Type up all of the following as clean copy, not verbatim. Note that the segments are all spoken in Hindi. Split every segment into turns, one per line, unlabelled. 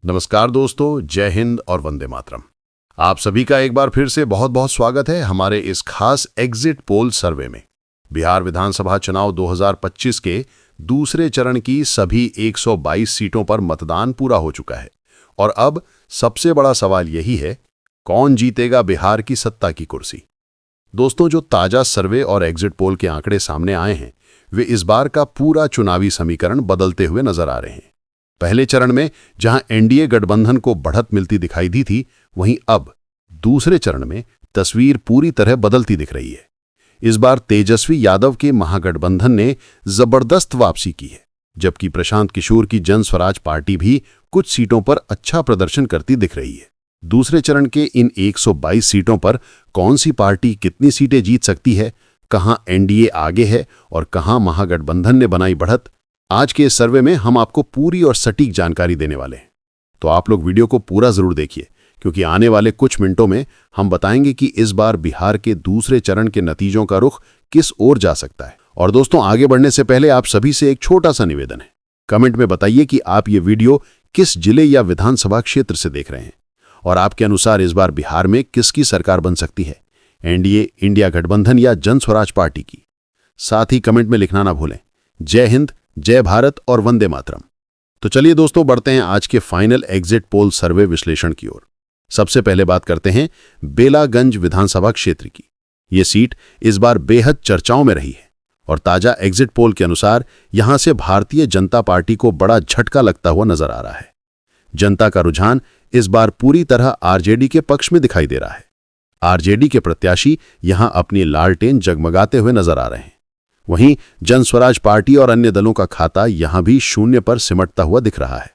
नमस्कार दोस्तों, जय हिंद और वंदे मातरम। आप सभी का एक बार फिर से बहुत बहुत स्वागत है हमारे इस खास एग्जिट पोल सर्वे में। बिहार विधानसभा चुनाव 2025 के दूसरे चरण की सभी 122 सीटों पर मतदान पूरा हो चुका है और अब सबसे बड़ा सवाल यही है, कौन जीतेगा बिहार की सत्ता की कुर्सी। दोस्तों, जो ताजा सर्वे और एग्जिट पोल के आंकड़े सामने आए हैं वे इस बार का पूरा चुनावी समीकरण बदलते हुए नजर आ रहे हैं। पहले चरण में जहां एनडीए गठबंधन को बढ़त मिलती दिखाई दी थी, वहीं अब दूसरे चरण में तस्वीर पूरी तरह बदलती दिख रही है। इस बार तेजस्वी यादव के महागठबंधन ने जबरदस्त वापसी की है, जबकि प्रशांत किशोर की जन स्वराज पार्टी भी कुछ सीटों पर अच्छा प्रदर्शन करती दिख रही है। दूसरे चरण के इन 122 सीटों पर कौन सी पार्टी कितनी सीटें जीत सकती है, कहां एनडीए आगे है और कहां महागठबंधन ने बनाई बढ़त, आज के इस सर्वे में हम आपको पूरी और सटीक जानकारी देने वाले हैं। तो आप लोग वीडियो को पूरा जरूर देखिए, क्योंकि आने वाले कुछ मिनटों में हम बताएंगे कि इस बार बिहार के दूसरे चरण के नतीजों का रुख किस ओर जा सकता है। और दोस्तों, आगे बढ़ने से पहले आप सभी से एक छोटा सा निवेदन है। कमेंट में बताइए कि आप ये वीडियो किस जिले या विधानसभा क्षेत्र से देख रहे हैं और आपके अनुसार इस बार बिहार में किसकी सरकार बन सकती है, एनडीए, इंडिया गठबंधन या जन स्वराज पार्टी की। साथ ही कमेंट में लिखना ना भूलें। जय हिंद, जय भारत और वंदे मातरम। तो चलिए दोस्तों, बढ़ते हैं आज के फाइनल एग्जिट पोल सर्वे विश्लेषण की ओर। सबसे पहले बात करते हैं बेलागंज विधानसभा क्षेत्र की। ये सीट इस बार बेहद चर्चाओं में रही है और ताजा एग्जिट पोल के अनुसार यहां से भारतीय जनता पार्टी को बड़ा झटका लगता हुआ नजर आ रहा है। जनता का रुझान इस बार पूरी तरह आरजेडी के पक्ष में दिखाई दे रहा है। आरजेडी के प्रत्याशी यहां अपनी लालटेन जगमगाते हुए नजर आ रहे हैं। वहीं जन स्वराज पार्टी और अन्य दलों का खाता यहां भी शून्य पर सिमटता हुआ दिख रहा है।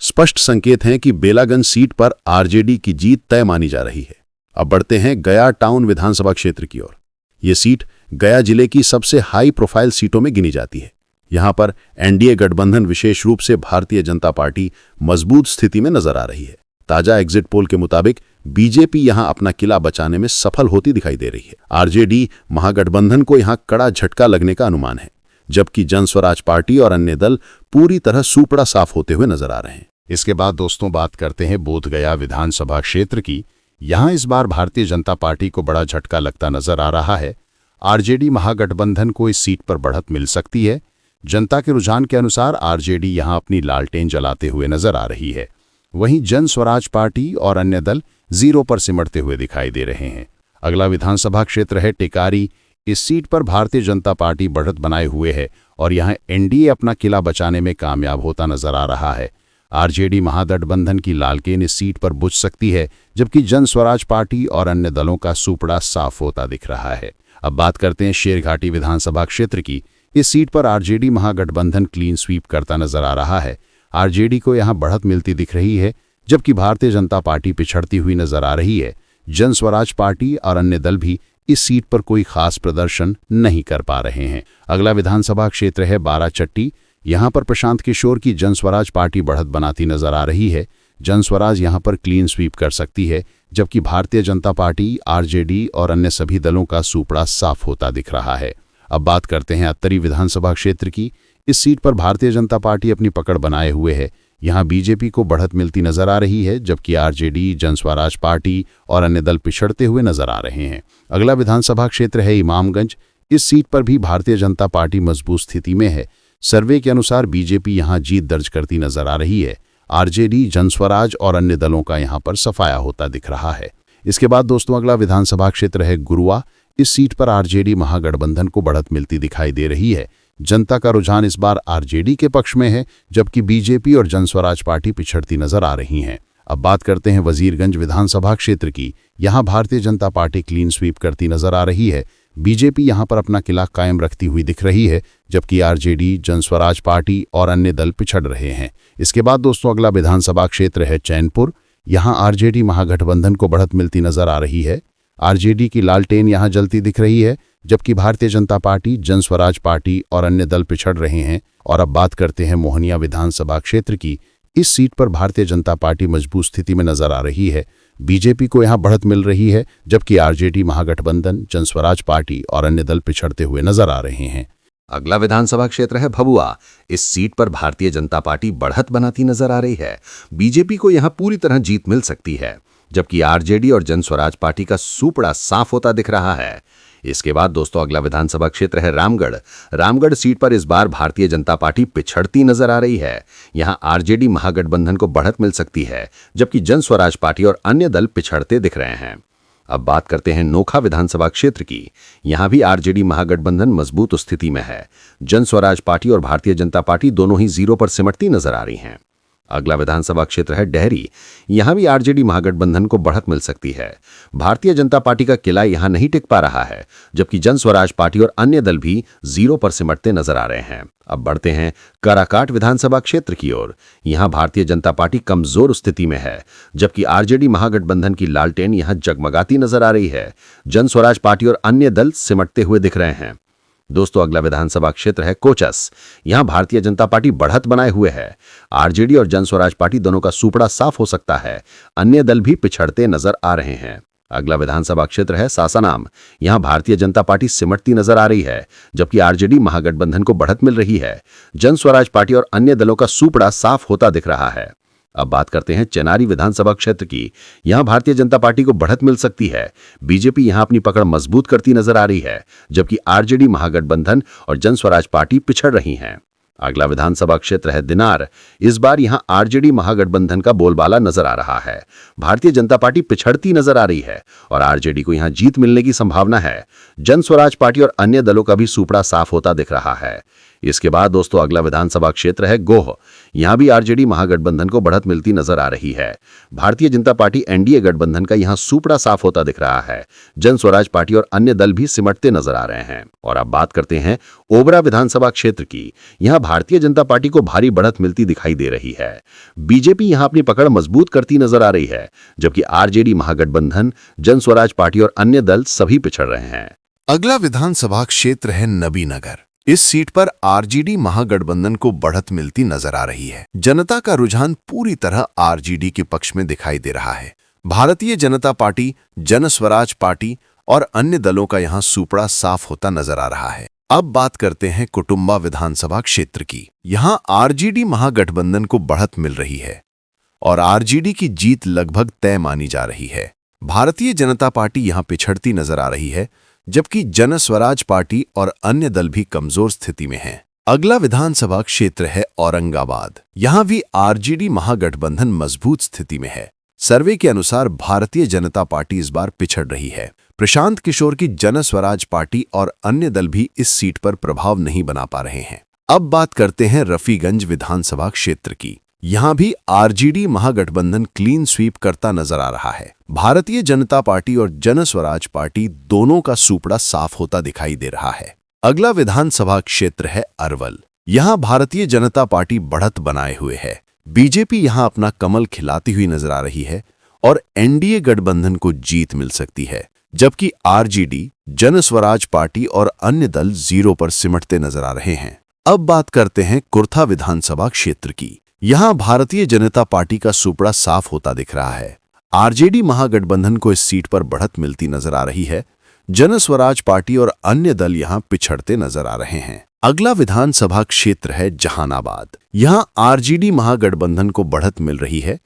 स्पष्ट संकेत हैं कि बेलागंज सीट पर आरजेडी की जीत तय मानी जा रही है। अब बढ़ते हैं गया टाउन विधानसभा क्षेत्र की ओर। यह सीट गया जिले की सबसे हाई प्रोफाइल सीटों में गिनी जाती है। यहां पर एनडीए गठबंधन, विशेष रूप से भारतीय जनता पार्टी, मजबूत स्थिति में नजर आ रही है। ताजा एग्जिट पोल के मुताबिक बीजेपी यहां अपना किला बचाने में सफल होती दिखाई दे रही है। आरजेडी महागठबंधन को यहां कड़ा झटका लगने का अनुमान है, जबकि जन स्वराज पार्टी और अन्य दल पूरी तरह सूपड़ा साफ होते हुए नजर आ रहे हैं। इसके बाद दोस्तों बात करते हैं बोधगया विधानसभा क्षेत्र की। यहां इस बार भारतीय जनता पार्टी को बड़ा झटका लगता नजर आ रहा है। आरजेडी महागठबंधन को इस सीट पर बढ़त मिल सकती है। जनता के रुझान के अनुसार आरजेडी यहां अपनी लालटेन जलाते हुए नजर आ रही है। वहीं जन स्वराज पार्टी और अन्य दल जीरो पर सिमटते हुए दिखाई दे रहे हैं। अगला विधानसभा क्षेत्र है टेकारी। इस सीट पर भारतीय जनता पार्टी बढ़त बनाए हुए है और यहां एनडीए अपना किला बचाने में कामयाब होता नजर आ रहा है। आरजेडी महागठबंधन की लालटेन इस सीट पर बुझ सकती है, जबकि जन स्वराज पार्टी और अन्य दलों का सूपड़ा साफ होता दिख रहा है। अब बात करते हैं शेरघाटी विधानसभा क्षेत्र की। इस सीट पर आरजेडी महागठबंधन क्लीन स्वीप करता नजर आ रहा है। आरजेडी को यहां बढ़त मिलती दिख रही है, जबकि भारतीय जनता पार्टी पिछड़ती हुई नजर आ रही है। जन स्वराज पार्टी और अन्य दल भी इस सीट पर कोई खास प्रदर्शन नहीं कर पा रहे हैं। अगला विधानसभा क्षेत्र है बाराचट्टी। यहां पर प्रशांत किशोर की जन स्वराज पार्टी बढ़त बनाती नजर आ रही है। जन स्वराज यहां पर क्लीन स्वीप कर सकती है, जबकि भारतीय जनता पार्टी, आरजेडी और अन्य सभी दलों का सूपड़ा साफ होता दिख रहा है। अब बात करते हैं अत्तरी विधानसभा क्षेत्र की। इस सीट पर भारतीय जनता पार्टी अपनी पकड़ बनाए हुए है। यहां बीजेपी को बढ़त मिलती नजर आ रही है, जबकि आरजेडी, जन स्वराज पार्टी और अन्य दल पिछड़ते हुए नजर आ रहे हैं। अगला विधानसभा क्षेत्र है इमामगंज। इस सीट पर भी भारतीय जनता पार्टी मजबूत स्थिति में है। सर्वे के अनुसार बीजेपी यहां जीत दर्ज करती नजर आ रही है। आरजेडी, जन स्वराज और अन्य दलों का यहां पर सफाया होता दिख रहा है। इसके बाद दोस्तों अगला विधानसभा क्षेत्र है गुरुआ। इस सीट पर आरजेडी महागठबंधन को बढ़त मिलती दिखाई दे रही है। जनता का रुझान इस बार आरजेडी के पक्ष में है, जबकि बीजेपी और जन स्वराज पार्टी पिछड़ती नजर आ रही हैं। अब बात करते हैं वजीरगंज विधानसभा क्षेत्र की। यहां Bharatiya Janata party clean sweep करती नजर आ रही है। बीजेपी यहां पर अपना किला कायम रखती हुई दिख रही है, जबकि आरजेडी, जन स्वराज पार्टी और अन्य दल पिछड़ रहे हैं। इसके बाद दोस्तों अगला विधानसभा क्षेत्र है चैनपुर। यहां आरजेडी महागठबंधन को बढ़त मिलती नजर आ रही है। आरजेडी की लालटेन यहां जलती दिख रही है, जबकि भारतीय जनता पार्टी, जन स्वराज पार्टी और अन्य दल पिछड़ रहे हैं। और अब बात करते हैं मोहनिया विधानसभा क्षेत्र की। इस सीट पर भारतीय जनता पार्टी मजबूत स्थिति में नजर आ रही है। बीजेपी को यहां बढ़त मिल रही है, जबकि आरजेडी महागठबंधन, जन स्वराज पार्टी और अन्य दल पिछड़ते हुए नजर आ रहे हैं।
अगला विधानसभा क्षेत्र है भभुआ। इस सीट पर भारतीय जनता पार्टी बढ़त बनाती नजर आ रही है। बीजेपी को यहां पूरी तरह जीत मिल सकती है, जबकि आरजेडी और जन स्वराज पार्टी का सूपड़ा साफ होता दिख रहा है। इसके बाद दोस्तों अगला विधानसभा क्षेत्र है रामगढ़। रामगढ़ सीट पर इस बार भारतीय जनता पार्टी पिछड़ती नजर आ रही है। यहां आरजेडी महागठबंधन को बढ़त मिल सकती है, जबकि जन स्वराज पार्टी और अन्य दल पिछड़ते दिख रहे हैं। अब बात करते हैं नोखा विधानसभा क्षेत्र की। यहां भी आरजेडी महागठबंधन मजबूत स्थिति में है। जन स्वराज पार्टी और भारतीय जनता पार्टी दोनों ही जीरो पर सिमटती नजर आ रही हैं। अगला विधानसभा क्षेत्र है डेहरी। यहां भी आरजेडी महागठबंधन को बढ़त मिल सकती है। भारतीय जनता पार्टी का किला यहां नहीं टिक पा रहा है, जबकि जन स्वराज पार्टी और अन्य दल भी जीरो पर सिमटते नजर आ रहे हैं। अब बढ़ते हैं काराकाट विधानसभा क्षेत्र की ओर। यहां भारतीय जनता पार्टी कमजोर स्थिति में है, जबकि आरजेडी महागठबंधन की लालटेन यहां जगमगाती नजर आ रही है। जन स्वराज पार्टी और अन्य दल सिमटते हुए दिख रहे हैं। दोस्तों अगला विधानसभा क्षेत्र है कोचस। यहां भारतीय जनता पार्टी बढ़त बनाए हुए है। आरजेडी और जन स्वराज पार्टी दोनों का सूपड़ा साफ हो सकता है। अन्य दल भी पिछड़ते नजर आ रहे हैं। अगला विधानसभा क्षेत्र है सासाराम। यहां भारतीय जनता पार्टी सिमटती नजर आ रही है, जबकि आरजेडी महागठबंधन को बढ़त मिल रही है। जन स्वराज पार्टी और अन्य दलों का सूपड़ा साफ होता दिख रहा है। अब बात करते हैं चेनारी विधानसभा क्षेत्र की। यहां भारतीय जनता पार्टी को बढ़त मिल सकती है। बीजेपी यहां अपनी पकड़ मजबूत करती नजर आ रही है, जबकि आरजेडी महागठबंधन और जन स्वराज पार्टी पिछड़ रही हैं। अगला विधानसभा क्षेत्र है दिनार। इस बार यहां आरजेडी महागठबंधन का बोलबाला नजर आ रहा है। भारतीय जनता पार्टी पिछड़ती नजर आ रही है और आरजेडी को यहां जीत मिलने की संभावना है। जन स्वराज पार्टी और अन्य दलों का भी सूपड़ा साफ होता दिख रहा है। इसके बाद दोस्तों अगला विधानसभा क्षेत्र है गोह। यहां भी आरजेडी महागठबंधन को बढ़त मिलती नजर आ रही है। भारतीय जनता पार्टी एनडीए गठबंधन का यहां सूपड़ा साफ होता दिख रहा है। जन स्वराज पार्टी और अन्य दल भी सिमटते नजर आ रहे हैं। और अब बात करते हैं ओबरा विधानसभा क्षेत्र की। यहां भारतीय जनता पार्टी को भारी बढ़त मिलती दिखाई दे रही है। बीजेपी यहां अपनी पकड़ मजबूत करती नजर आ रही है, जबकि आरजेडी महागठबंधन, जन स्वराज पार्टी और अन्य दल सभी पिछड़ रहे हैं।
अगला विधानसभा क्षेत्र है नबीनगर। इस सीट पर आरजेडी महागठबंधन को बढ़त मिलती नजर आ रही है। जनता का रुझान पूरी तरह आरजेडी के पक्ष में दिखाई दे रहा है। भारतीय जनता पार्टी, जन स्वराज पार्टी और अन्य दलों का यहां सूपड़ा साफ होता नजर आ रहा है। अब बात करते हैं कुटुंबा विधानसभा क्षेत्र की। यहां आरजेडी महागठबंधन को बढ़त मिल रही है और आरजेडी की जीत लगभग तय मानी जा रही है। भारतीय जनता पार्टी यहां पिछड़ती नजर आ रही है, जबकि जन स्वराज पार्टी और अन्य दल भी कमजोर स्थिति में हैं। अगला विधानसभा क्षेत्र है औरंगाबाद। यहां भी आरजेडी महागठबंधन मजबूत स्थिति में है। सर्वे के अनुसार भारतीय जनता पार्टी इस बार पिछड़ रही है। प्रशांत किशोर की जन स्वराज पार्टी और अन्य दल भी इस सीट पर प्रभाव नहीं बना पा रहे हैं। अब बात करते हैं रफीगंज विधानसभा क्षेत्र की। यहां भी आरजेडी महागठबंधन क्लीन स्वीप करता नजर आ रहा है। भारतीय जनता पार्टी और जन स्वराज पार्टी दोनों का सूपड़ा साफ होता दिखाई दे रहा है। अगला विधानसभा क्षेत्र है अरवल। यहां भारतीय जनता पार्टी बढ़त बनाए हुए है। बीजेपी यहां अपना कमल खिलाती हुई नजर आ रही है और एनडीए गठबंधन को जीत मिल सकती है, जबकि आरजेडी, जन स्वराज पार्टी और अन्य दल जीरो पर सिमटते नजर आ रहे हैं। अब बात करते हैं कुर्था विधानसभा क्षेत्र की। यहां भारतीय जनता पार्टी का सूपड़ा साफ होता दिख रहा है। आरजेडी महागठबंधन को इस सीट पर बढ़त मिलती नजर आ रही है। जन स्वराज पार्टी और अन्य दल यहां पिछड़ते नजर आ रहे हैं। अगला विधानसभा क्षेत्र है जहानाबाद। यहां आरजेडी महागठबंधन को बढ़त मिल रही है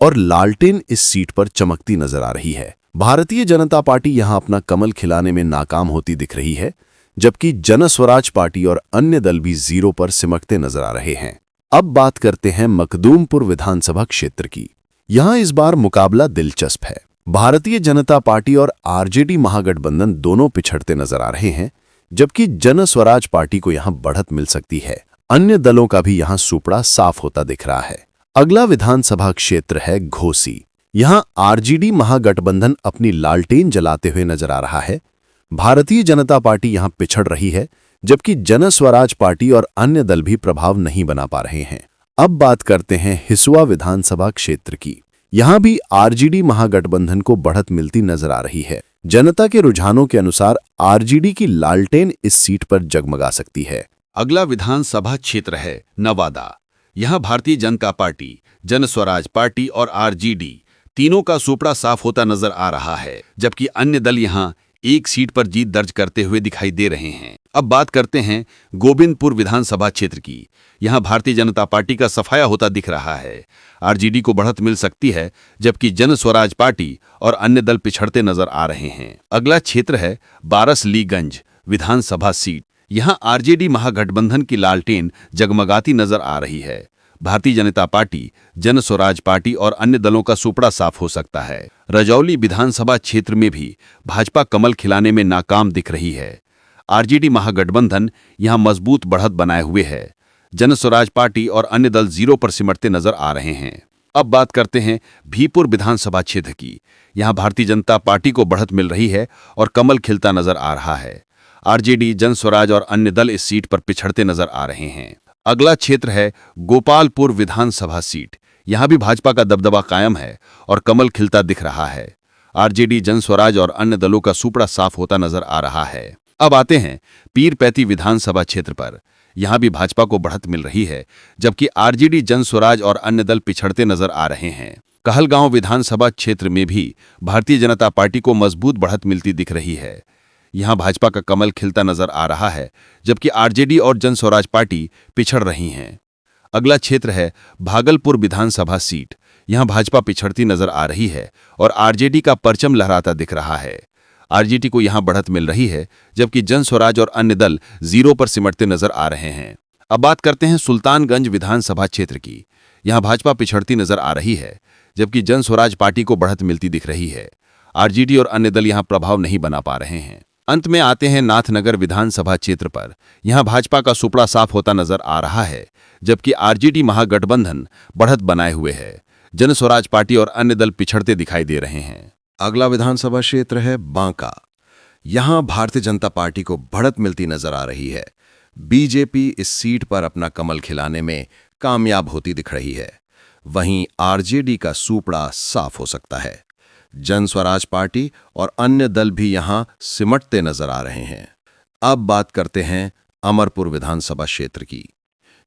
और लालटेन इस सीट पर चमकती नजर आ रही है। भारतीय जनता पार्टी यहां अपना कमल खिलाने में नाकाम होती दिख रही है, जबकि जन स्वराज पार्टी और अन्य दल भी जीरो पर सिमटते नजर आ रहे हैं। अब बात करते हैं मखदूमपुर विधानसभा क्षेत्र की। यहां इस बार मुकाबला दिलचस्प है। भारतीय जनता पार्टी और आरजेडी महागठबंधन दोनों पिछड़ते नजर आ रहे हैं, जबकि जन स्वराज पार्टी को यहां बढ़त मिल सकती है। अन्य दलों का भी यहां सूपड़ा साफ होता दिख रहा है। अगला विधानसभा क्षेत्र है घोसी। यहां आरजेडी महागठबंधन अपनी लालटेन जलाते हुए नजर आ रहा है। भारतीय जनता पार्टी यहां पिछड़ रही है, जबकि जन स्वराज पार्टी और अन्य दल भी प्रभाव नहीं बना पा रहे हैं। अब बात करते हैं हिसुआ विधानसभा क्षेत्र की। यहां भी आरजेडी महागठबंधन को बढ़त मिलती नजर आ रही है। जनता के रुझानों के अनुसार आरजेडी की लालटेन इस सीट पर जगमगा सकती है।
अगला विधानसभा क्षेत्र है नवादा। यहां भारतीय जनता पार्टी, जन स्वराज पार्टी और आरजेडी तीनों का सूपड़ा साफ होता नजर आ रहा है, जबकि अन्य दल यहां एक सीट पर जीत दर्ज करते हुए दिखाई दे रहे हैं। अब बात करते हैं गोविंदपुर विधानसभा क्षेत्र की। यहां भारतीय जनता पार्टी का सफाया होता दिख रहा है। आरजेडी को बढ़त मिल सकती है, जबकि जन स्वराज पार्टी और अन्य दल पिछड़ते नजर आ रहे हैं। अगला क्षेत्र है बारसलीगंज विधानसभा सीट। यहां आरजेडी महागठबंधन की लालटेन जगमगाती नजर आ रही है। भारतीय जनता पार्टी, जन स्वराज पार्टी और अन्य दलों का सुपड़ा साफ हो सकता है। रजौली विधानसभा क्षेत्र में भी भाजपा कमल खिलाने में नाकाम दिख रही है। आरजेडी महागठबंधन यहां मजबूत बढ़त बनाए हुए है। जन स्वराज पार्टी और अन्य दल जीरो पर सिमटते नजर आ रहे हैं। अब बात करते हैं भीपुर विधानसभा क्षेत्र की। यहां भारतीय जनता पार्टी को बढ़त मिल रही है और कमल खिलता नजर आ रहा है। आरजेडी, जन स्वराज और अन्य दल इस सीट पर पिछड़ते नजर आ रहे हैं। अगला क्षेत्र है गोपालपुर विधानसभा सीट। यहां भी भाजपा का दबदबा कायम है और कमल खिलता दिख रहा है। आरजेडी, जन स्वराज और अन्य दलों का सुपड़ा साफ होता नजर आ रहा है। अब आते हैं पीरपैंती विधानसभा क्षेत्र पर। यहां भी भाजपा को बढ़त मिल रही है, जबकि आरजेडी, जन स्वराज और अन्य दल पिछड़ते नजर आ रहे हैं। कहलगांव विधानसभा क्षेत्र में भी भारतीय जनता पार्टी को मजबूत बढ़त मिलती दिख रही है। यहां भाजपा का कमल खिलता नजर आ रहा है, जबकि आरजेडी और जन स्वराज पार्टी पिछड़ रही हैं। अगला क्षेत्र है भागलपुर विधानसभा सीट। यहां भाजपा पिछड़ती नजर आ रही है और आरजेडी का परचम लहराता दिख रहा है। आरजेडी को यहां बढ़त मिल रही है, जबकि जन स्वराज और अन्य दल जीरो पर सिमटते नजर आ रहे हैं। अब बात करते हैं सुल्तानगंज विधानसभा क्षेत्र की। यहां भाजपा पिछड़ती नजर आ रही है, जबकि जन स्वराज पार्टी को बढ़त मिलती दिख रही है। आरजेडी और अन्य दल यहां प्रभाव नहीं बना पा रहे हैं। अंत में आते हैं नाथनगर विधानसभा क्षेत्र पर। यहां भाजपा का सुपड़ा साफ होता नजर आ रहा है, जबकि आरजेडी महागठबंधन बढ़त बनाए हुए है। जन स्वराज पार्टी और अन्य दल पिछड़ते दिखाई दे रहे हैं।
अगला विधानसभा क्षेत्र है बांका। यहां भारतीय जनता पार्टी को बढ़त मिलती नजर आ रही है। बीजेपी इस सीट पर अपना कमल खिलाने में कामयाब होती दिख रही है। वहीं आरजेडी का सुपड़ा साफ हो सकता है। जन स्वराज पार्टी और अन्य दल भी यहां सिमटते नजर आ रहे हैं। अब बात करते हैं अमरपुर विधानसभा क्षेत्र की।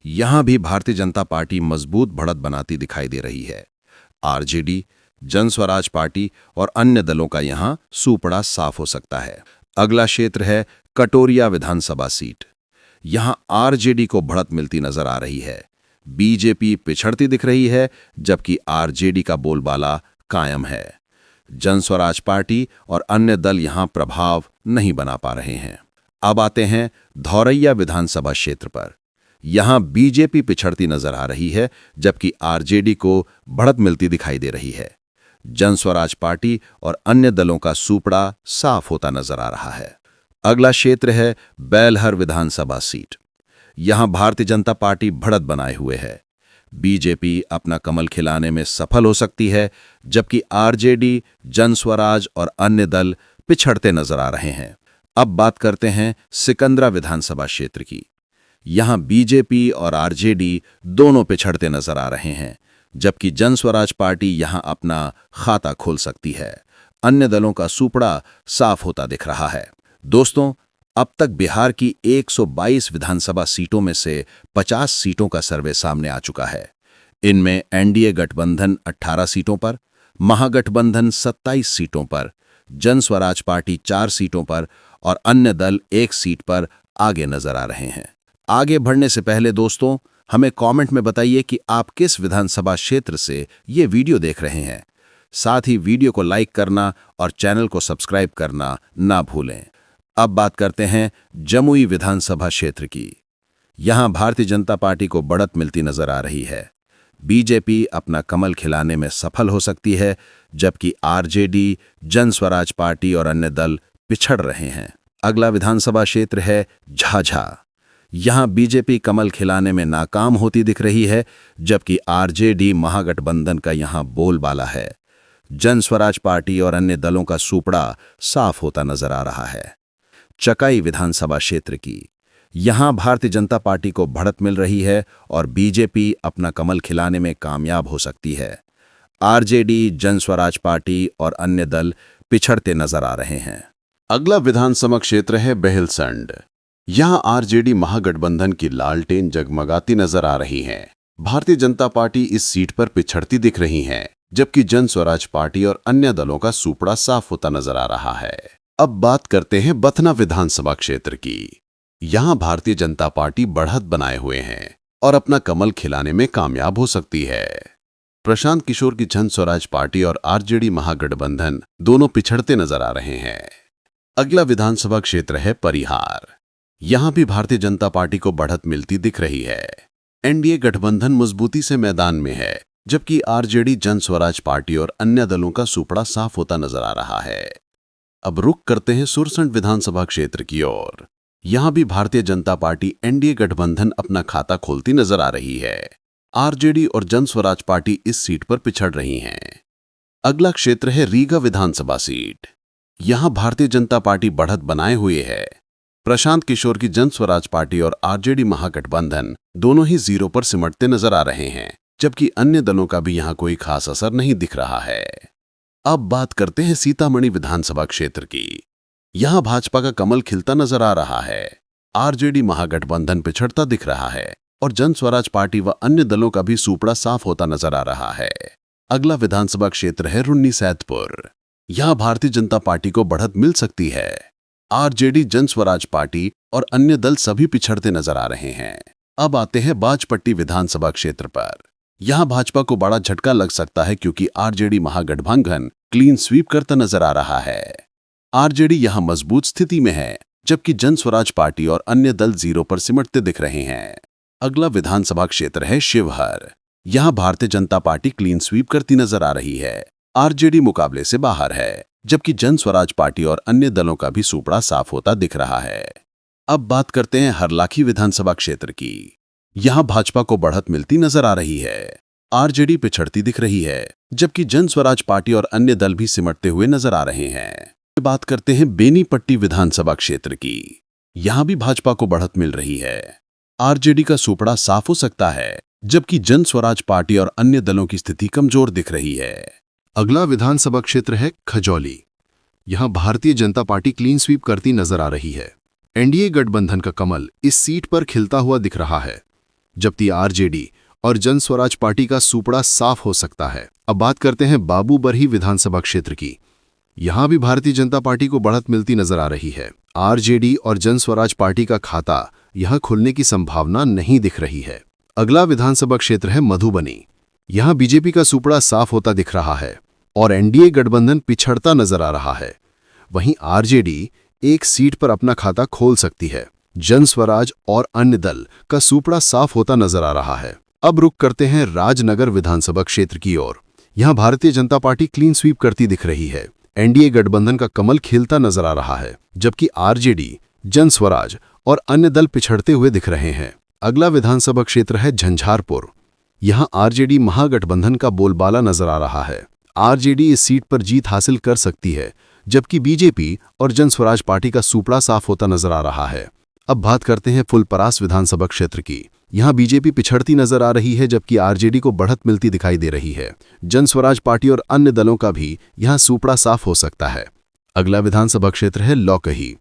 यहां भी भारतीय जनता पार्टी मजबूत बढ़त बनाती दिखाई दे रही है। आरजेडी, जन स्वराज पार्टी और अन्य दलों का यहां सुपड़ा साफ हो सकता है। अगला क्षेत्र है कटोरिया विधानसभा सीट। यहां आरजेडी को बढ़त मिलती नजर आ रही है। बीजेपी पिछड़ती दिख रही है, जबकि आरजेडी का बोलबाला कायम है। जन स्वराज पार्टी और अन्य दल यहां प्रभाव नहीं बना पा रहे हैं। अब आते हैं धौरैया विधानसभा क्षेत्र पर। यहां बीजेपी पिछड़ती नजर आ रही है, जबकि आरजेडी को बढ़त मिलती दिखाई दे रही है। जन स्वराज पार्टी और अन्य दलों का सुपड़ा साफ होता नजर आ रहा है। अगला क्षेत्र है बेलहर विधानसभा सीट। यहां भारतीय जनता पार्टी बढ़त बनाए हुए है। बीजेपी अपना कमल खिलाने में सफल हो सकती है, जबकि आरजेडी, जन स्वराज और अन्य दल पिछड़ते नजर आ रहे हैं। अब बात करते हैं सिकंदरा विधानसभा क्षेत्र की। यहां बीजेपी और आरजेडी दोनों पिछड़ते नजर आ रहे हैं, जबकि जन स्वराज पार्टी यहां अपना खाता खोल सकती है। अन्य दलों का सुपड़ा साफ होता दिख रहा है। दोस्तों, अब तक बिहार की 122 विधानसभा सीटों में से 50 सीटों का सर्वे सामने आ चुका है। इनमें एनडीए गठबंधन 18 सीटों पर, महागठबंधन 27 सीटों पर, जन स्वराज पार्टी 4 सीटों पर और अन्य दल 1 सीट पर आगे नजर आ रहे हैं। आगे बढ़ने से पहले दोस्तों, हमें कमेंट में बताइए कि आप किस विधानसभा क्षेत्र से ये वीडियो देख रहे हैं। साथ ही वीडियो को लाइक करना और चैनल को सब्सक्राइब करना ना भूलें। अब बात करते हैं जमुई विधानसभा क्षेत्र की। यहां भारतीय जनता पार्टी को बढ़त मिलती नजर आ रही है। बीजेपी अपना कमल खिलाने में सफल हो सकती है, जबकि आरजेडी, जन स्वराज पार्टी और अन्य दल पिछड़ रहे हैं। अगला विधानसभा क्षेत्र है झाझा। यहां बीजेपी कमल खिलाने में नाकाम होती दिख रही है, जबकि आरजेडी महागठबंधन का यहां बोलबाला है। जन स्वराज पार्टी और अन्य दलों का सुपड़ा साफ होता नजर आ रहा है। चकाई विधानसभा क्षेत्र की। यहां भारतीय जनता पार्टी को बढ़त मिल रही है और बीजेपी अपना कमल खिलाने में कामयाब हो सकती है। आरजेडी, जन स्वराज पार्टी और अन्य दल पिछड़ते नजर आ रहे हैं।
अगला विधानसभा क्षेत्र है बेहलसंड। यहां आरजेडी महागठबंधन की लालटेन जगमगाती नजर आ रही है। भारतीय जनता पार्टी इस सीट पर पिछड़ती दिख रही है, जबकि जन स्वराज पार्टी और अन्य दलों का सुपड़ा साफ होता नजर आ रहा है। अब बात करते हैं बथना विधानसभा क्षेत्र की। यहां भारतीय जनता पार्टी बढ़त बनाए हुए हैं और अपना कमल खिलाने में कामयाब हो सकती है। प्रशांत किशोर की जन स्वराज पार्टी और आरजेडी महागठबंधन दोनों पिछड़ते नजर आ रहे हैं। अगला विधानसभा क्षेत्र है परिहार। यहां भी भारतीय जनता पार्टी को बढ़त मिलती दिख रही है। एनडीए गठबंधन मजबूती से मैदान में है, जबकि आरजेडी जन स्वराज पार्टी और अन्य दलों का सुपड़ा साफ होता नजर आ रहा है। अब रुख करते हैं सुरसंड विधानसभा क्षेत्र की ओर। यहां भी भारतीय जनता पार्टी एनडीए गठबंधन अपना खाता खोलती नजर आ रही है। आरजेडी और जन स्वराज पार्टी इस सीट पर पिछड़ रही हैं। अगला क्षेत्र है रीगा विधानसभा सीट। यहां भारतीय जनता पार्टी बढ़त बनाए हुए है। प्रशांत किशोर की जन स्वराज पार्टी और आरजेडी महागठबंधन दोनों ही जीरो पर सिमटते नजर आ रहे हैं, जबकि अन्य दलों का भी यहां कोई खास असर नहीं दिख रहा है। अब बात करते हैं सीतामढ़ी विधानसभा क्षेत्र की। यहां भाजपा का कमल खिलता नजर आ रहा है। आरजेडी महागठबंधन पिछड़ता दिख रहा है और जन स्वराज पार्टी व अन्य दलों का भी सुपड़ा साफ होता नजर आ रहा है। अगला विधानसभा क्षेत्र है रुन्नी सैदपुर। यहां भारतीय जनता पार्टी को बढ़त मिल सकती है। आरजेडी जन स्वराज पार्टी और अन्य दल सभी पिछड़ते नजर आ रहे हैं। अब आते हैं बाजपट्टी विधानसभा क्षेत्र पर। यहां भाजपा को बड़ा झटका लग सकता है, क्योंकि आरजेडी महागठबंधन क्लीन स्वीप करता नजर आ रहा है। आरजेडी यहां मजबूत स्थिति में है, जबकि जन स्वराज पार्टी और अन्य दल जीरो पर सिमटते दिख रहे हैं। अगला विधानसभा क्षेत्र है शिवहर। यहां Bharatiya Janata party clean sweep करती नजर आ रही है। आरजेडी मुकाबले से बाहर है, जबकि जन स्वराज पार्टी और अन्य दलों का भी सुपड़ा साफ होता दिख रहा है। अब बात करते हैं हरलाखी विधानसभा क्षेत्र की। यहां भाजपा को बढ़त मिलती नजर आ रही है। आरजेडी पिछड़ती दिख रही है, जबकि जन स्वराज पार्टी और अन्य दल भी सिमटते हुए नजर आ रहे हैं। बात करते हैं बेनीपट्टी विधानसभा क्षेत्र की। यहां भी भाजपा को बढ़त मिल रही है। आरजेडी का सुपड़ा साफ हो सकता है, जबकि जन स्वराज पार्टी और अन्य दलों की स्थिति कमजोर दिख रही है।
अगला विधानसभा क्षेत्र है खजौली। यहां Bharatiya Janata party clean sweep करती नजर आ रही है। एनडीए गठबंधन का कमल इस सीट पर खिलता हुआ दिख रहा है, जबकि आरजेडी और जन स्वराज पार्टी का सुपड़ा साफ हो सकता है। अब बात करते हैं बाबू बरही विधानसभा क्षेत्र की। यहां भी भारतीय जनता पार्टी को बढ़त मिलती नजर आ रही है। आरजेडी और जन स्वराज पार्टी का खाता यहां खुलने की संभावना नहीं दिख रही है। अगला विधानसभा क्षेत्र है मधुबनी। यहां बीजेपी का सुपड़ा साफ होता दिख रहा है और एनडीए गठबंधन पिछड़ता नजर आ रहा है। वहीं आरजेडी एक सीट पर अपना खाता खोल सकती है। जन स्वराज और अन्य दल का सुपड़ा साफ होता नजर आ रहा है। अब रुख करते हैं राजनगर विधानसभा क्षेत्र की ओर। यहां Bharatiya Janata party clean sweep करती दिख रही है। एनडीए गठबंधन का कमल खिलता नजर आ रहा है, जबकि आरजेडी, जन स्वराज और अन्य दल पिछड़ते हुए दिख रहे हैं। अगला विधानसभा क्षेत्र है झंझारपुर। यहां आरजेडी महागठबंधन का बोलबाला नजर आ रहा है। आरजेडी इस सीट पर जीत हासिल कर सकती है, जबकि बीजेपी और जन स्वराज पार्टी का सुपड़ा साफ होता नजर आ रहा है। अब बात करते हैं फुलपरास विधानसभा क्षेत्र की। यहां बीजेपी पिछड़ती नजर आ रही है, जबकि आरजेडी को बढ़त मिलती दिखाई दे रही है। जन स्वराज पार्टी और अन्य दलों का भी यहां सुपड़ा साफ हो सकता है। अगला विधानसभा क्षेत्र है लौकही।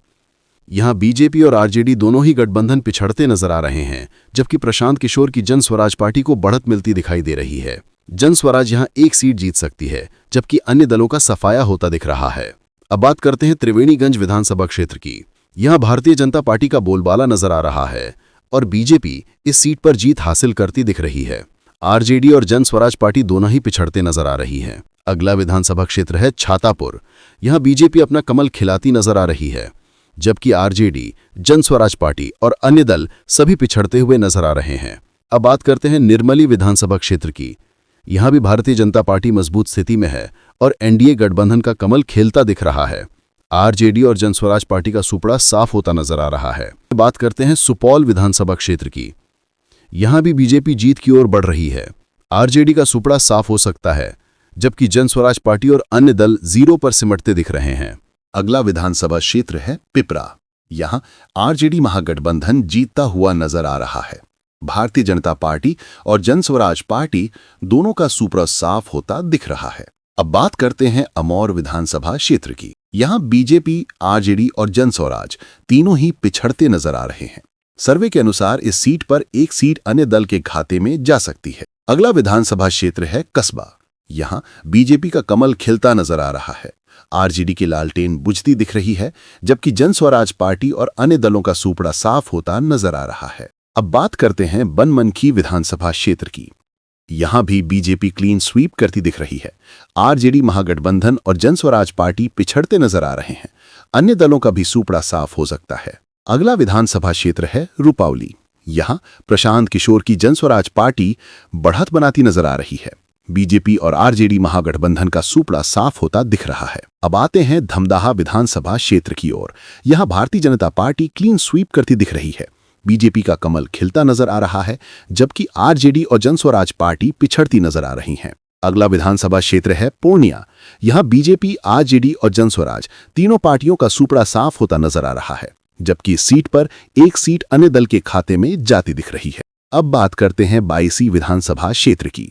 यहां बीजेपी और आरजेडी दोनों ही गठबंधन पिछड़ते नजर आ रहे हैं, जबकि प्रशांत किशोर की जन स्वराज पार्टी को बढ़त मिलती दिखाई दे रही है। जन स्वराज यहां एक सीट जीत सकती है, जबकि अन्य दलों का सफाया होता दिख रहा है। अब बात करते हैं त्रिवेणीगंज विधानसभा क्षेत्र की। यहां भारतीय जनता पार्टी का बोलबाला नजर आ रहा है और बीजेपी इस सीट पर जीत हासिल करती दिख रही है। आरजेडी और जन स्वराज पार्टी दोनों ही पिछड़ते नजर आ रही है। अगला विधानसभा क्षेत्र है छातापुर। यहां बीजेपी अपना कमल खिलाती नजर आ रही है, जबकि आरजेडी, जन स्वराज पार्टी और अन्य दल सभी पिछड़ते हुए नजर आ रहे हैं। अब बात करते हैं निर्मली विधानसभा क्षेत्र की। यहां भी भारतीय जनता पार्टी मजबूत स्थिति में है और एनडीए गठबंधन का कमल खेलता दिख रहा है। आरजेडी और जन स्वराज पार्टी का सुपड़ा साफ होता नजर आ रहा है। बात करते हैं सुपौल विधानसभा क्षेत्र की। यहां भी बीजेपी जीत की ओर बढ़ रही है। आरजेडी का सुपड़ा साफ हो सकता है, जबकि जन स्वराज पार्टी और अन्य दल जीरो पर सिमटते दिख रहे हैं।
अगला विधानसभा क्षेत्र है पिपरा। यहां आरजेडी महागठबंधन जीतता हुआ नजर आ रहा है। भारतीय जनता पार्टी और जन स्वराज पार्टी दोनों का सुपड़ा साफ होता दिख रहा है। अब बात करते हैं अमौर विधानसभा क्षेत्र की। यहां बीजेपी, आरजेडी और जन स्वराज तीनों ही पिछड़ते नजर आ रहे हैं। सर्वे के अनुसार इस सीट पर एक सीट अन्य दल के खाते में जा सकती है। अगला विधानसभा क्षेत्र है कस्बा। यहाँ बीजेपी का कमल खिलता नजर आ रहा है। आरजेडी की लालटेन बुझती दिख रही है, जबकि जन स्वराज पार्टी और अन्य दलों का सूपड़ा साफ होता नजर आ रहा है। अब बात करते हैं बनमनखी विधानसभा क्षेत्र की। यहां भी बीजेपी क्लीन स्वीप करती दिख रही है। आरजेडी महागठबंधन और जन स्वराज पार्टी पिछड़ते नजर आ रहे हैं। अन्य दलों का भी सूपड़ा साफ हो सकता है। अगला विधानसभा क्षेत्र है रुपावली। यहां प्रशांत किशोर की जन स्वराज पार्टी बढ़त बनाती नजर आ रही है। बीजेपी और आरजेडी महागठबंधन का सूपड़ा साफ होता दिख रहा है। अब आते हैं धमदाहा विधानसभा क्षेत्र की ओर। यहां Bharatiya Janata party clean sweep करती दिख रही है। बीजेपी का कमल खिलता नजर आ रहा है, जबकि आरजेडी और जन स्वराज पार्टी पिछड़ती नजर आ रही हैं। अगला विधानसभा क्षेत्र है पूर्णिया। यहां बीजेपी, आरजेडी और जन स्वराज तीनों पार्टियों का सूपड़ा साफ होता नजर आ रहा है, जबकि इस सीट पर एक सीट अन्य दल के खाते में जाती दिख रही है। अब बात करते हैं 22वीं विधानसभा क्षेत्र की।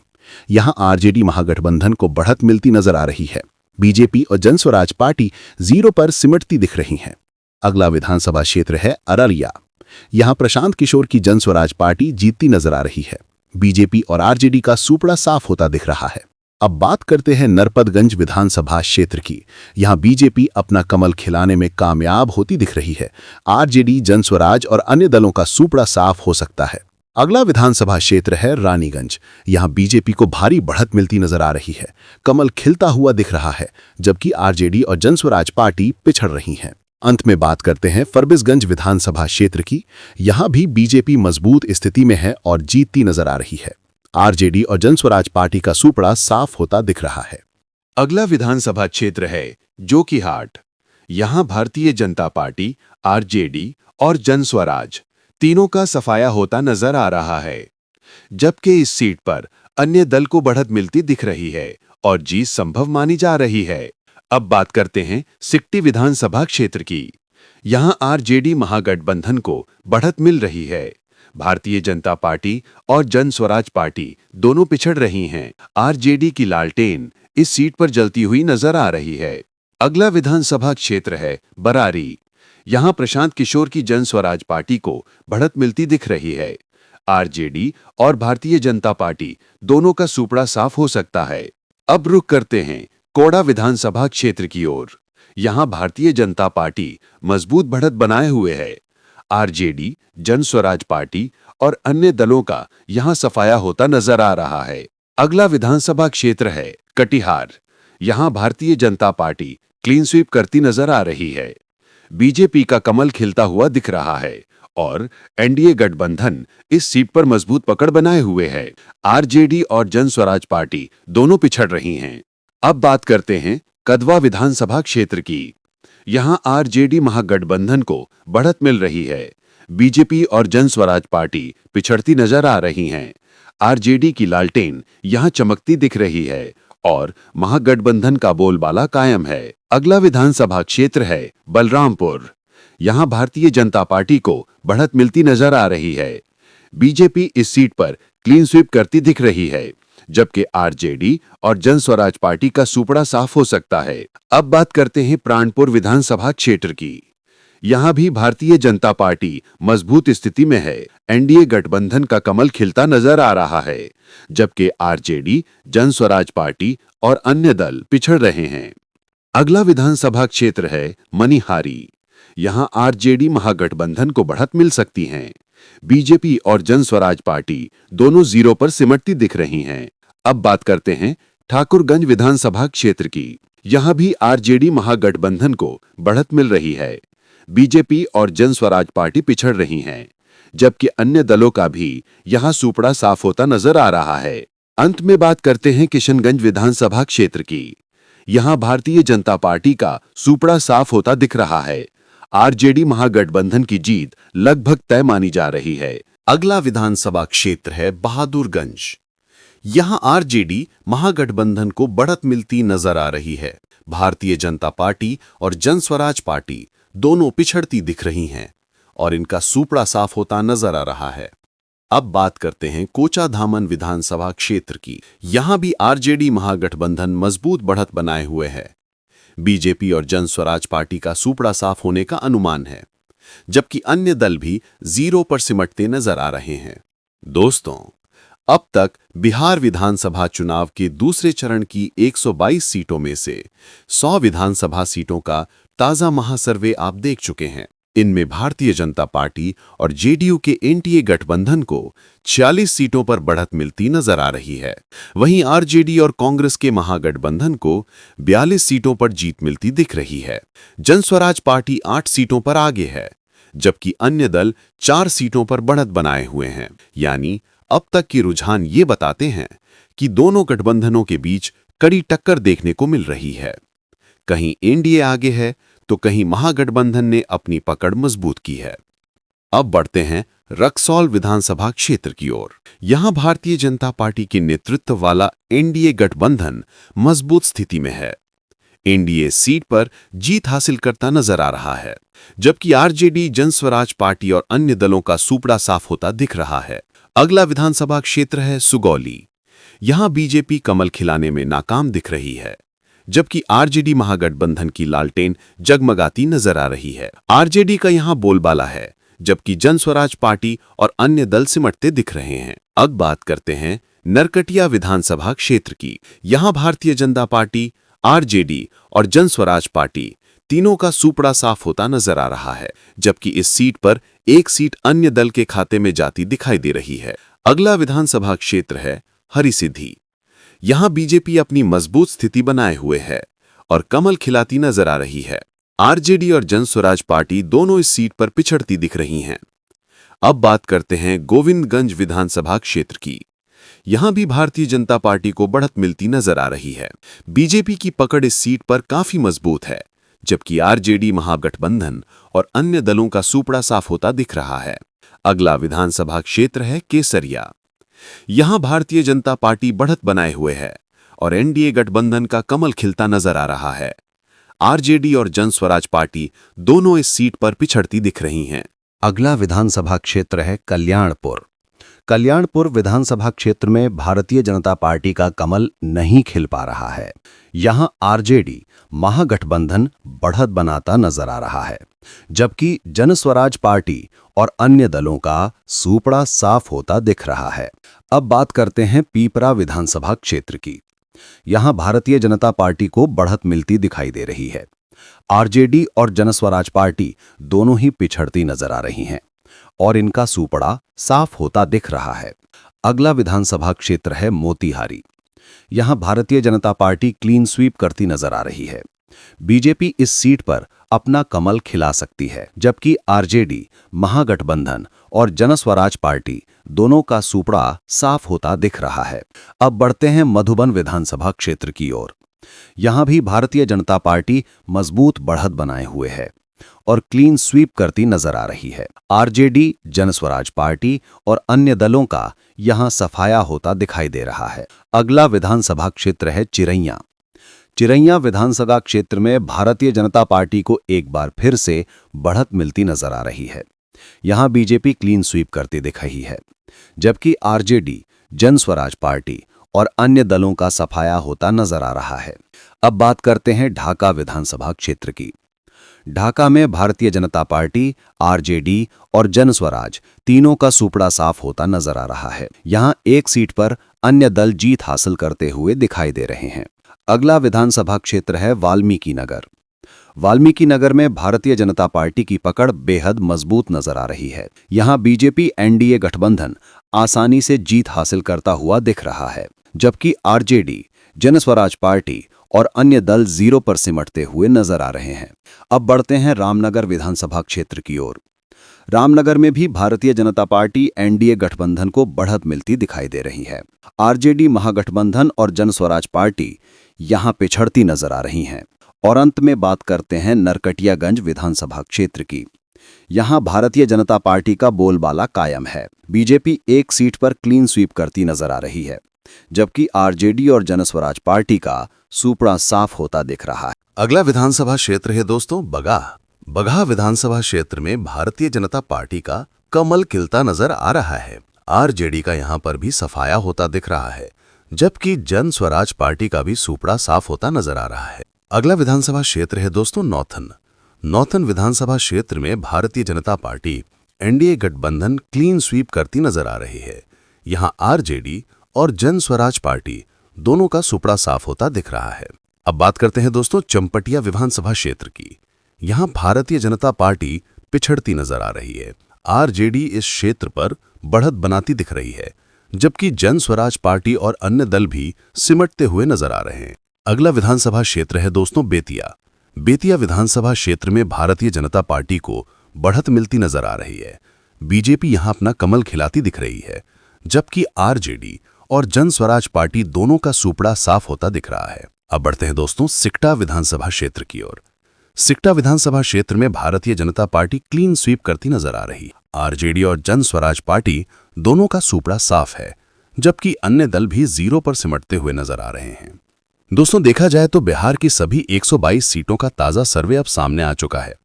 यहां आरजेडी महागठबंधन को बढ़त मिलती नजर आ रही है। बीजेपी और जन स्वराज पार्टी 0 पर सिमटती दिख रही हैं। अगला विधानसभा क्षेत्र है अररिया। यहां प्रशांत किशोर की जन स्वराज पार्टी जीतती नजर आ रही है। बीजेपी और आरजेडी का सूपड़ा साफ होता दिख रहा है। अब बात करते हैं नरपतगंज विधानसभा क्षेत्र की। यहां बीजेपी अपना कमल खिलाने में कामयाब होती दिख रही है। आरजेडी, जन स्वराज और अन्य दलों का सूपड़ा साफ हो सकता है। अगला विधानसभा क्षेत्र है रानीगंज। यहां बीजेपी को भारी बढ़त मिलती नजर आ रही है। कमल खिलता हुआ दिख रहा है, जबकि आरजेडी और जन स्वराज पार्टी पिछड़ रही हैं। अंत में बात करते हैं फरबिसगंज विधानसभा क्षेत्र की। यहां भी बीजेपी मजबूत स्थिति में है और जीतती नजर आ रही है। आरजेडी और जन स्वराज पार्टी का सूपड़ा साफ होता दिख रहा है।
अगला विधानसभा क्षेत्र है जोकीहाट। यहां भारतीय जनता पार्टी, आरजेडी और जन स्वराज तीनों का सफाया होता नजर आ रहा है, जबकि इस सीट पर अन्य दल को बढ़त मिलती दिख रही है और जीत संभव मानी जा रही है। अब बात करते हैं सिकटी विधानसभा क्षेत्र की। यहां आरजेडी महागठबंधन को बढ़त मिल रही है। भारतीय जनता पार्टी और जन स्वराज पार्टी दोनों पिछड़ रही हैं। आरजेडी की लालटेन इस सीट पर जलती हुई नजर आ रही है। अगला विधानसभा क्षेत्र है बरारी। यहां प्रशांत किशोर की जन स्वराज पार्टी को बढ़त मिलती दिख रही है। आरजेडी और भारतीय जनता पार्टी दोनों का सूपड़ा साफ हो सकता है। अब रुख करते हैं कोड़ा विधानसभा क्षेत्र की ओर। यहां भारतीय जनता पार्टी मजबूत बढ़त बनाए हुए है। आरजेडी, जन स्वराज पार्टी और अन्य दलों का यहां सफाया होता नजर आ रहा है। अगला विधानसभा क्षेत्र है कटिहार। यहां Bharatiya Janata party clean sweep करती नजर आ रही है। बीजेपी का कमल खिलता हुआ दिख रहा है और एनडीए गठबंधन इस सीट पर मजबूत पकड़ बनाए हुए है। आरजेडी और जन स्वराज पार्टी दोनों पिछड़ रही हैं। अब बात करते हैं कदवा विधानसभा क्षेत्र की। यहां आरजेडी महागठबंधन को बढ़त मिल रही है। बीजेपी और जन स्वराज पार्टी पिछड़ती नजर आ रही हैं। आरजेडी की लालटेन यहां चमकती दिख रही है और महागठबंधन का बोलबाला कायम है। अगला विधानसभा क्षेत्र है बलरामपुर। यहां भारतीय जनता पार्टी को बढ़त मिलती नजर आ रही है। बीजेपी इस सीट पर क्लीन स्वीप करती दिख रही है, जबकि आरजेडी और जन स्वराज पार्टी का सूपड़ा साफ हो सकता है। अब बात करते हैं प्राणपुर विधानसभा क्षेत्र की। यहां भी भारतीय जनता पार्टी मजबूत स्थिति में है। एनडीए गठबंधन का कमल खिलता नजर आ रहा है, जबकि आरजेडी, जन स्वराज पार्टी और अन्य दल पिछड़ रहे हैं। अगला विधानसभा क्षेत्र है मनिहारी। यहां आरजेडी महागठबंधन को बढ़त मिल सकती है। बीजेपी और जन स्वराज पार्टी दोनों 0 पर सिमटती दिख रही हैं। अब बात करते हैं ठाकुरगंज विधानसभा क्षेत्र की। यहां भी आरजेडी महागठबंधन को बढ़त मिल रही है। बीजेपी और जन स्वराज पार्टी पिछड़ रही हैं, जबकि अन्य दलों का भी यहां सूपड़ा साफ होता नजर आ रहा है। अंत में बात करते हैं किशनगंज विधानसभा क्षेत्र की। यहां भारतीय जनता पार्टी का सूपड़ा साफ होता दिख रहा है। आरजेडी महागठबंधन की जीत लगभग तय मानी जा रही है।
अगला विधानसभा क्षेत्र है बहादुरगंज। यहां आरजेडी महागठबंधन को बढ़त मिलती नजर आ रही है। भारतीय जनता पार्टी और जन स्वराज पार्टी दोनों पिछड़ती दिख रही हैं और इनका सूपड़ा साफ होता नजर आ रहा है। अब बात करते हैं कोचाधामन विधानसभा क्षेत्र की। यहां भी आरजेडी महागठबंधन मजबूत बढ़त बनाए हुए है। बीजेपी और जन स्वराज पार्टी का सूपड़ा साफ होने का अनुमान है, जबकि अन्य दल भी 0 पर सिमटते नजर आ रहे हैं। दोस्तों,
अब तक बिहार विधानसभा चुनाव के दूसरे चरण की 122 सीटों में से 100 विधानसभा सीटों का ताजा महासर्वे आप देख चुके हैं। इनमें भारतीय जनता पार्टी और जेडीयू के एनडीए गठबंधन को 46 सीटों पर बढ़त मिलती नजर आ रही है। वहीं आरजेडी और कांग्रेस के महागठबंधन को 42 सीटों पर जीत मिलती दिख रही है। जनस्वराज पार्टी 8 सीटों पर आगे है, जबकि अन्य दल 4 सीटों पर बढ़त बनाए हुए हैं। यानी अब तक की रुझान ये बताते हैं कि दोनों गठबंधनों के बीच कड़ी टक्कर देखने को मिल रही है। कहीं एनडीए आगे है तो कहीं महागठबंधन ने अपनी पकड़ मजबूत की है। अब बढ़ते हैं रक्सौल विधानसभा क्षेत्र की ओर। यहां भारतीय जनता पार्टी के नेतृत्व वाला एनडीए गठबंधन मजबूत स्थिति में है। एनडीए सीट पर जीत हासिल करता नजर आ रहा है, जबकि आरजेडी, जनस्वराज पार्टी और अन्य दलों का सूपड़ा साफ होता दिख रहा है। अगला विधानसभा क्षेत्र है सुगौली। यहां बीजेपी कमल खिलाने में नाकाम दिख रही है, जबकि आरजेडी महागठबंधन की लालटेन जगमगाती नजर आ रही है। आरजेडी का यहां बोलबाला है, जबकि जनस्वराज पार्टी और अन्य दल सिमटते दिख रहे हैं। अब बात करते हैं नरकटिया विधानसभा क्षेत्र की। यहां भारतीय जनता पार्टी, आरजेडी और जनस्वराज पार्टी तीनों का सूपड़ा साफ होता नजर आ रहा है, जबकि इस सीट पर एक सीट अन्य दल के खाते में जाती दिखाई दे रही है। अगला विधानसभा क्षेत्र है हरिसिद्धि। यहां बीजेपी अपनी मजबूत स्थिति बनाए हुए है और कमल खिलाती नजर आ रही है। आरजेडी और जनस्वराज पार्टी दोनों इस सीट पर पिछड़ती दिख रही हैं। अब बात करते हैं गोविंदगंज विधानसभा क्षेत्र की। यहां भी भारतीय जनता पार्टी को बढ़त मिलती नजर आ रही है। बीजेपी की पकड़ इस सीट पर काफी मजबूत है, जबकि आरजेडी, महागठबंधन और अन्य दलों का सूपड़ा साफ होता दिख रहा है। अगला विधानसभा क्षेत्र है केसरिया। यहां भारतीय जनता पार्टी बढ़त बनाए हुए है और एनडीए गठबंधन का कमल खिलता नजर आ रहा है। आरजेडी और जनस्वराज पार्टी दोनों इस सीट पर पिछड़ती दिख रही हैं।
अगला विधानसभा क्षेत्र है कल्याणपुर। कल्याणपुर विधानसभा क्षेत्र में भारतीय जनता पार्टी का कमल नहीं खिल पा रहा है। यहां आरजेडी, महागठबंधन बढ़त बनाता नजर आ रहा है, जबकि जनस्वराज पार्टी और अन्य दलों का सूपड़ा साफ होता दिख रहा है। अब बात करते हैं पीपरा विधानसभा क्षेत्र की। यहां भारतीय जनता पार्टी को बढ़त मिलती दिखाई दे रही है। आरजेडी और जनस्वराज पार्टी दोनों ही पिछड़ती नजर आ रही हैं और इनका सूपड़ा साफ होता दिख रहा है। अगला विधानसभा क्षेत्र है मोतिहारी। यहां Bharatiya Janata party clean sweep करती नजर आ रही है। बीजेपी इस सीट पर अपना कमल खिला सकती है, जबकि आरजेडी, महागठबंधन और जनस्वराज पार्टी दोनों का सूपड़ा साफ होता दिख रहा है। अब बढ़ते हैं मधुबन विधानसभा क्षेत्र की ओर। यहां भी भारतीय जनता पार्टी मजबूत बढ़त बनाए हुए है और क्लीन स्वीप करती नजर आ रही है। आरजेडी, जनस्वराज पार्टी और अन्य दलों का यहां सफाया होता दिखाई दे रहा है। अगला विधानसभा क्षेत्र है चिरैया। चिरैया विधानसभा क्षेत्र में भारतीय जनता पार्टी को एक बार फिर से बढ़त मिलती नजर आ रही है। यहां बीजेपी क्लीन स्वीप करती दिख रही है, जबकि आरजेडी, जनस्वराज पार्टी और अन्य दलों का सफाया होता नजर आ रहा है। अब बात करते हैं ढाका विधानसभा क्षेत्र की। ढाका में भारतीय जनता पार्टी, आरजेडी और जनस्वराज तीनों का सूपड़ा साफ होता नजर आ रहा है। यहां एक सीट पर अन्य दल जीत हासिल करते हुए दिखाई दे रहे हैं। अगला विधानसभा क्षेत्र है वाल्मीकि नगर। वाल्मीकि नगर में भारतीय जनता पार्टी की पकड़ बेहद मजबूत नजर आ रही है। यहां बीजेपी एनडीए गठबंधन आसानी से जीत हासिल करता हुआ दिख रहा है, जबकि आरजेडी, जनस्वराज पार्टी और अन्य दल जीरो पर सिमटते हुए नजर आ रहे हैं। अब बढ़ते हैं रामनगर विधानसभा क्षेत्र की ओर। रामनगर में भी भारतीय जनता पार्टी एनडीए गठबंधन को बढ़त मिलती दिखाई दे रही है। आरजेडी, महागठबंधन और जनस्वराज पार्टी यहां पिछड़ती नजर आ रही हैं। और अंत में बात करते हैं नरकटियागंज विधानसभा क्षेत्र की। यहां भारतीय जनता पार्टी का बोलबाला कायम है। बीजेपी एक सीट पर क्लीन स्वीप करती नजर आ रही है, जबकि आरजेडी और जनस्वराज पार्टी का सूपड़ा साफ होता दिख रहा है।
अगला विधानसभा क्षेत्र है दोस्तों बगहा। बगहा विधानसभा क्षेत्र में भारतीय जनता पार्टी का कमल खिलता नजर आ रहा है। आरजेडी का यहां पर भी सफाया होता दिख रहा है, जबकि जनस्वराज पार्टी का भी सूपड़ा साफ होता नजर आ रहा है। अगला विधानसभा क्षेत्र है दोस्तों नौथन। नौथन विधानसभा क्षेत्र में भारतीय जनता पार्टी, एनडीए गठबंधन क्लीन स्वीप करती नजर आ रही है।
यहाँ आरजेडी और जन स्वराज पार्टी दोनों का सुपड़ा साफ होता दिख रहा है। अब बात करते हैं दोस्तों चंपटिया विधानसभा क्षेत्र की। यहाँ भारतीय जनता पार्टी पिछड़ती नजर आ रही है। आरजेडी इस क्षेत्र पर बढ़त बनाती दिख रही है, जबकि जन स्वराज पार्टी और अन्य दल भी सिमटते हुए नजर आ रहे हैं। अगला विधानसभा क्षेत्र है दोस्तों बेतिया। बेतिया विधानसभा क्षेत्र में भारतीय जनता पार्टी को बढ़त मिलती नजर आ रही है। बीजेपी यहां अपना कमल खिलाती दिख रही है, जबकि आरजेडी और जन स्वराज पार्टी दोनों का सुपड़ा साफ होता दिख रहा है। अब बढ़ते हैं दोस्तों सिकटा विधानसभा क्षेत्र की ओर। सिकटा विधानसभा क्षेत्र में Bharatiya Janata party clean sweep करती नजर आ रही है। आरजेडी और जन स्वराज पार्टी दोनों का सुपड़ा साफ है, जबकि अन्य दल भी जीरो पर सिमटते हुए नजर आ रहे हैं। दोस्तों देखा जाए तो बिहार की सभी 122 सीटों का ताजा सर्वे अब सामने आ चुका है।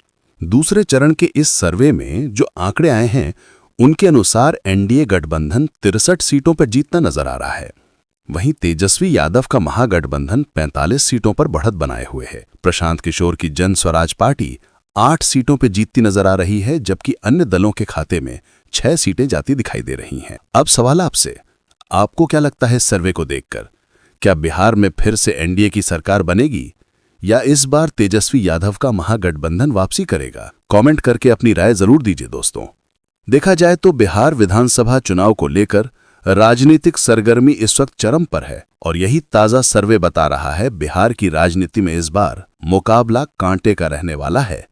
दूसरे चरण के इस सर्वे में जो आंकड़े आए हैं उनके अनुसार एनडीए गठबंधन 63 सीटों पर जीतता नजर आ रहा है। वहीं तेजस्वी यादव का महागठबंधन 45 सीटों पर बढ़त बनाए हुए है। प्रशांत किशोर की जन स्वराज पार्टी 8 सीटों पर जीतती नजर आ रही है, जबकि अन्य दलों के खाते में 6 सीटें जाती दिखाई दे रही हैं। अब सवाल आपसे, आपको क्या लगता है इस सर्वे को देखकर? क्या बिहार में फिर से एनडीए की सरकार बनेगी या इस बार तेजस्वी यादव का महागठबंधन वापसी करेगा? कमेंट करके अपनी राय जरूर दीजिए दोस्तों। देखा जाए तो बिहार विधानसभा चुनाव को लेकर राजनीतिक सरगर्मी इस वक्त चरम पर है और यही ताजा सर्वे बता रहा है बिहार की राजनीति में इस बार मुकाबला कांटे का रहने वाला है।